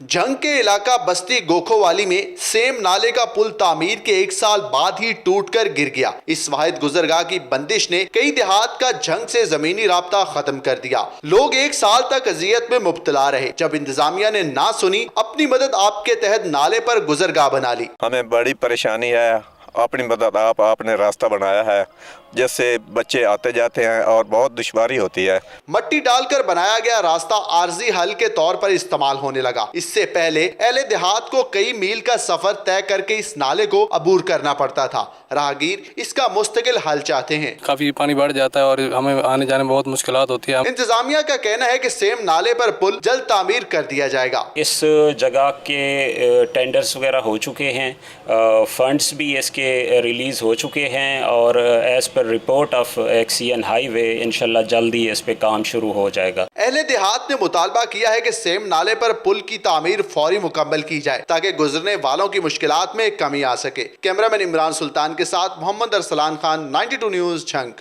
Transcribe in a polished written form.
जंग के इलाका बस्ती गोखोवाली में सेम नाले का पुल तामीर के 1 साल बाद ही टूटकर गिर गया। इस वाहिद गुजरगाह की बंदिश ने कई देहात का जंग से जमीनी राब्ता खत्म कर दिया। लोग 1 साल तक अजियत में मुब्तला रहे। जब इंतजामिया ने ना सुनी, अपनी मदद आपके तहत नाले पर गुजरगाह बना ली। हमें बड़ी परेशानी है, अपनी मदद आपने रास्ता बनाया है, जिससे बच्चे आते जाते हैं और बहुत दुश्वारी होती है। मट्टी डालकर बनाया गया रास्ता आर्जी हल के तौर पर इस्तेमाल होने लगा। इससे पहले अहले देहात को कई मील का सफर तय करके इस नाले को अबूर करना पड़ता था। राहगीर इसका मुस्तकिल हल चाहते हैं। काफी पानी बढ़ जाता है और हमें आने जाने में बहुत मुश्किलात होती है। इंतजामिया का कहना है कि सेम नाले पर पुल जल्द तामीर कर दिया जाएगा। इस जगह के टेंडर्स वगैरह हो चुके हैं, फंड्स भी इसके रिलीज़ हो चुके हैं और as per report of XEN highway इंशाल्लाह जल्दी इस पे काम शुरू हो जाएगा। अहले देहात ने मुतालबा किया है कि सेम नाले पर पुल की तामीर फौरी मुकम्मल की जाए ताकि गुजरने वालों की मुश्किलात में कमी आ सके। कैमरामैन इमरान सुल्तान के साथ मोहम्मद अरसलान खान, 92 न्यूज़, झंग।